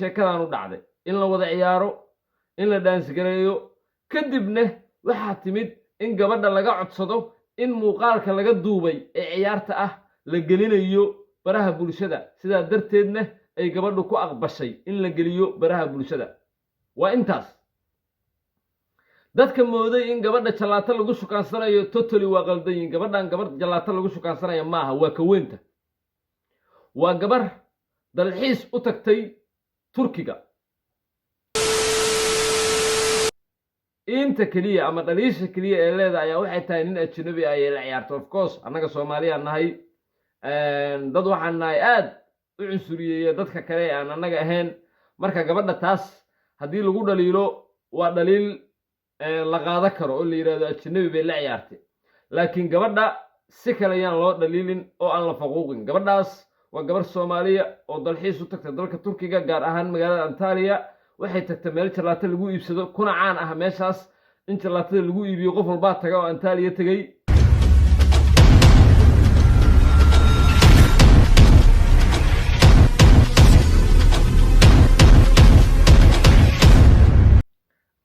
sheekadan u dhacday in la wada ciyaaro in la dhaansigareeyo kadibna waxaa timid in gabadha laga codsado in muuqaalka laga duubay ee ciyaarta ah la gelinayo baraha bulshada sidaa darteedna ay gabadhu ku aqbashay in la geliyo baraha bulshada waa intaas dadka mooday in gabadha jalaato lagu shukaansanayo totally waa qaldayin gabadhan gabadh jalaato lagu shukaansanayo maaha waa ka weynta waa gabar dalxiis u tagtay turkiga inta kaliya ama dhaliisha kaliya ee leedahay ayaa waxay tahay nin ajnabi ah ee la ciyaarto of course annaga Soomaaliya nahay dad waxaan nahay aad u cunsuriyeeya dadka kale aan annaga ahayn marka gabadha taas haddii lagu dhaliilo waa dhaliil la qaada karo oo la yiraahdo ajnabi bay la ciyaartay laakiin gabadha si kale ayaan loo dhaliilin oo aan la faquuqin gabadhaas waa gabar Soomaaliya oo dalxiis u tagtay dalka Turkiga gaar ahaan magaalada Antalya waxay tagtay meel jalaato lagu iibsado kuna caan ah meeshaas in jalaatada lagu iibiyo qof walba taga oo Antalya tagay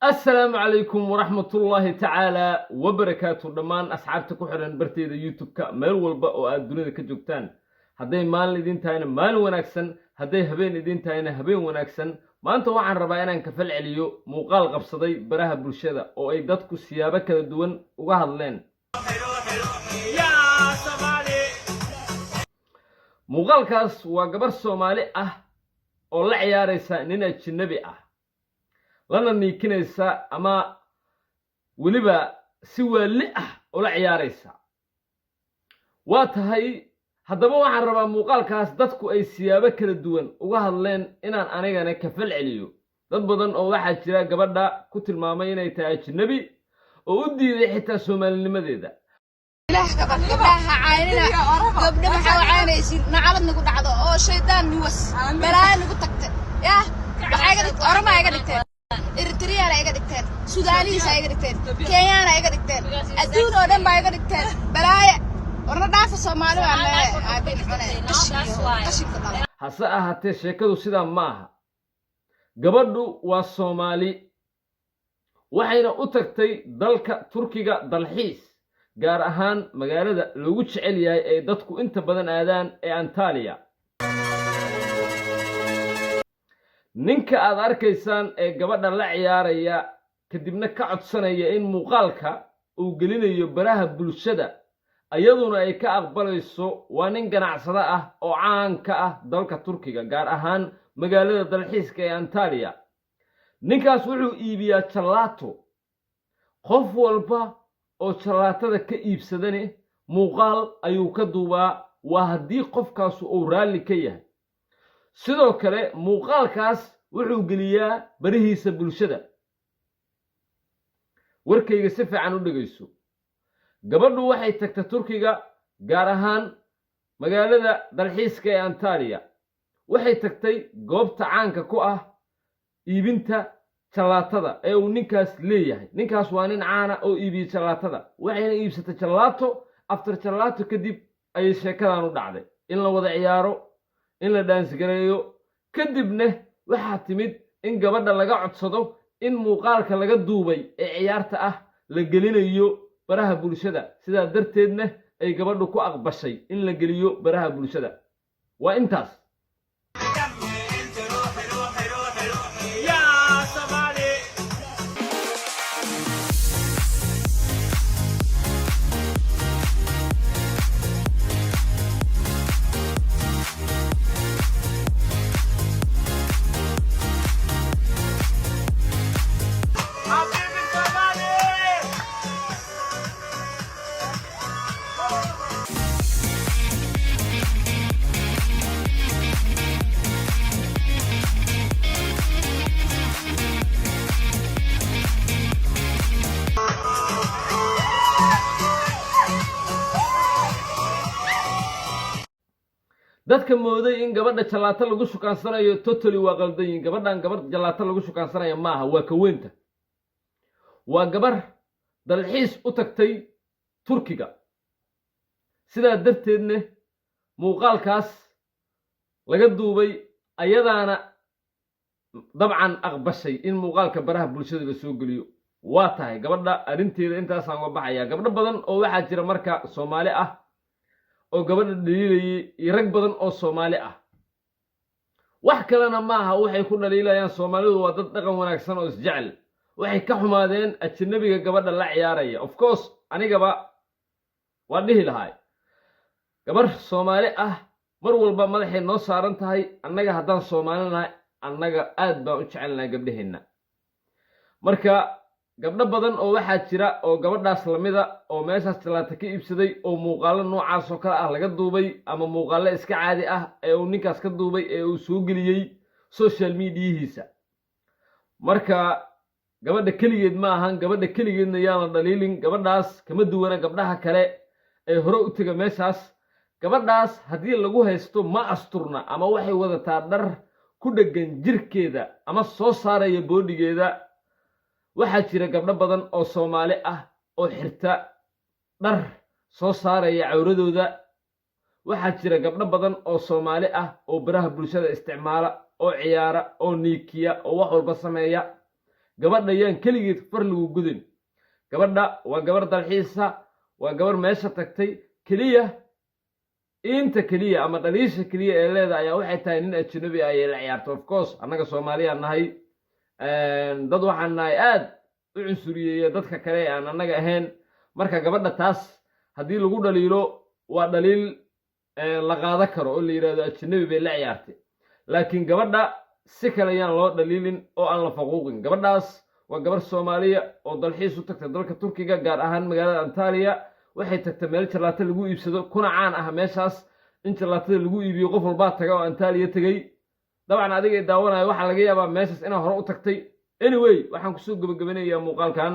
السلام عليكم ورحمة الله تعالى وبركاته دمان أصحابتي كحرن برتيدا يوتيوب كا ميل والبا أو الدنيا كجوكتان هدي مال لدين تاينا مال وناكسن هدي هبين لدين تاينا هبين وناكسن ما أنت وعن ربعنا كفل عليو مقال قبصدي براها برشادة أو أي دادكو سيابة كده دوان وغهدلين مقال كاس وقبر سومالي أو لا عياريسا نينا جنبي lana niikinaysa ama waliba si wali oo la ciyaaraysa waa tahay haddaba waxaan rabaa muuqaalkaas dadku ay siyaabo kala duwan uga hadleen inaan anigana ka fal celiyo dad badan oo waxa jira gabadha ku tilmaamay inay tahay ajnabi oo u diiday xitaa Soomaalinimadeeda ilaah gabdhaha caayina gabdhaha waxa caanaysin nacalad nagu dhacdo oo shaydaan niwas balaa nagu tagtay yaa waxay ga dhigtay Eritrea ay ga dhigteen Suudaanis ay ga dhigteen Kenya ay ga dhigteen adduun oo dhan bay ga dhigteen balaaya warna dhaafa Soomaali waa abin cunay hase ahaatee sheekadu sidaa maaha gabadhu waa Soomaali waxayna u tagtay dalka Turkiga dalxiis gaar ahaan magaalada lagu jecel yahay ee dadku inta badan aadaan ee Antalya ninka aad arkaysaan ee gabadha la ciyaaraya kadibna ka codsanaya in muuqaalka uu gelinayo baraha bulshada ayaduna ay ka aqbalayso waa nin ganacsada ah oo caan ka ah dalka Turkiga gaar ahaan magaalada dalxiiska ee Antalya ninkaas wuxuu iibiyaa jalaato qof walba oo jalaatada ka iibsadane muuqaal ayuu ka duubaa waa haddii qofkaas uu raali ka yahay sidoo kale muuqaalkaas wuxuu geliyaa barihiisa bulshada warkayga si fiican u dhageyso gabadhu waxay tagtay Turkiga gaar ahaan magaalada dalxiiska ee Antalya waxay tagtay goobta caanka ku ah iibinta jalaatada ee uu ninkaas leeyahay ninkaas waa nin caan ah oo iibiyo jalaatada waxayna iibsatay jalaato after jalaato kadib ay sheekadan u dhacday in la wada ciyaaro in la dhaansigareeyo kadibna waxaa timid in gabadha laga codsado in muuqaalka laga duubay ee ciyaarta ah la gelinayo baraha bulshada sidaa darteedna ay gabadhu ku aqbashay in la geliyo baraha bulshada waa intaas dadka mooday in gabadha jalaato lagu shukaansanayo totally waa qaldayin gabadhan gabadh jalaato lagu shukaansanayo maaha waa ka weynta waa gabar dalxiis u tagtay Turkiga sidaa darteedna muuqaalkaas laga duubay ayadaana dabcan aqbashay in muuqaalka baraha bulshada la soo geliyo waa tahay gabadha arrinteeda intaasaan uga baxayaa gabdho badan oo waxaa jira marka Soomaali ah oo gabadha dhaliilayay iyo rag badan oo Soomaali ah wax kalena maaha waxay ku dhaliilayaan Soomaalidu waa dad dhaqan wanaagsan oo isjecel waxay ka xumaadeen ajnabiga gabadha la ciyaaraya of course anigaba waa dhihi lahaay gabar Soomaali ah mar walba madaxay noo saaran tahay annaga haddaan Soomaalinahay annaga aad baan u jecelnahay gabdhaheena marka gabdho badan oo waxaa jira oo gabadhaas lamida oo meeshaas talaata ka iibsaday oo muuqaalo noocaas oo kale ah laga duubay ama muuqaalo iska caadi ah ee uu ninkaas ka duubay ee uu soo geliyay social media-hiisa marka gabadha kaligeed ma ahan gabadha kaligeedna yaana dhaliilin gabadhaas kama duwana gabdhaha kale ee hore u taga meeshaas gabadhaas haddii lagu haysto ma asturna ama waxay wadataa dhar ku dheggan jirkeeda ama soo saaraya boodhigeeda waxaa jira gabdho badan oo Soomaali ah oo xirta dhar soo saaraya cawradooda waxaa jira gabdho badan oo Soomaali ah oo baraha bulshada isticmaala oo ciyaara oo niikiya oo wax walba sameeya gabadha yaan kaligeed far lagu gudin gabadha waa gabar dalxiisa waa gabar meesha tagtay kaliya inta kaliya ama dhaliisha kaliya ee leedahay waxay tahay nin ajnabi ah ee la ciyaarto of course annaga Soomaaliya nahay dad waxaan nahay aad u cunsuriyeeya dadka kale aan annaga ahayn marka gabadha taas haddii lagu dhaliilo waa dhaliil la qaada karo oo la yiraahdo ajnabi bay la ciyaartay laakiin gabadha si kale ayaan loo dhaliilin oo aan la faquuqin gabadhaas waa gabar Soomaaliya oo dalxiis u tagtay dalka Turkiga gaar ahaan magaalada Antalya waxay tagtay meel jalaato lagu iibsado kuna caan ah meeshaas in jalaatada lagu iibiyo qof walba taga oo Antalya tagay dabcan adiga daawanayo waxa laga yaabaa meeshaas inaa hore u tagtay anyway waxaan ku soo gabagabanayaa muuqaalkan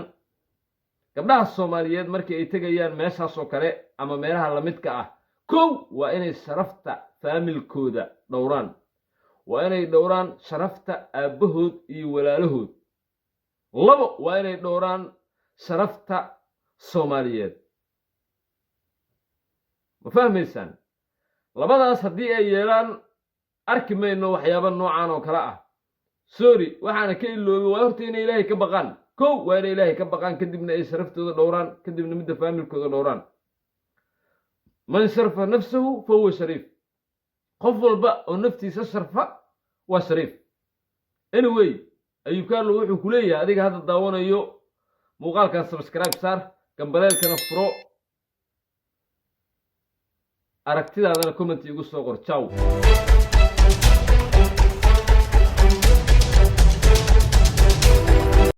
gabdhaha Soomaaliyeed markii ay tagayaan meeshaas oo kale ama meelaha la midka ah kow waa inay sharafta faamilkooda dhowraan waa inay dhowraan sharafta aabahood iyo walaalahood labo waa inay dhowraan sharafta Soomaaliyeed ma fahmaysaan labadaas haddii ay yeelaan arki mayno waxyaabo noocan oo kale ah sorry waxaana ka iloobay waa horta inay ilaahay ka baqaan kow waa inay ilaahay ka baqaan kadibna ay sharaftooda dhowraan kadibna midda faamilkooda dhowraan man sharafa nafsahu fa huwa shariif qof walba oo naftiisa sharfa waa shariif anyway ayuu kaarlo wuxuu ku leeyahay adiga hadda daawanayo muuqaalkan subscribe saar gambaleelkana furo aragtidaadana comment igu soo qor ciao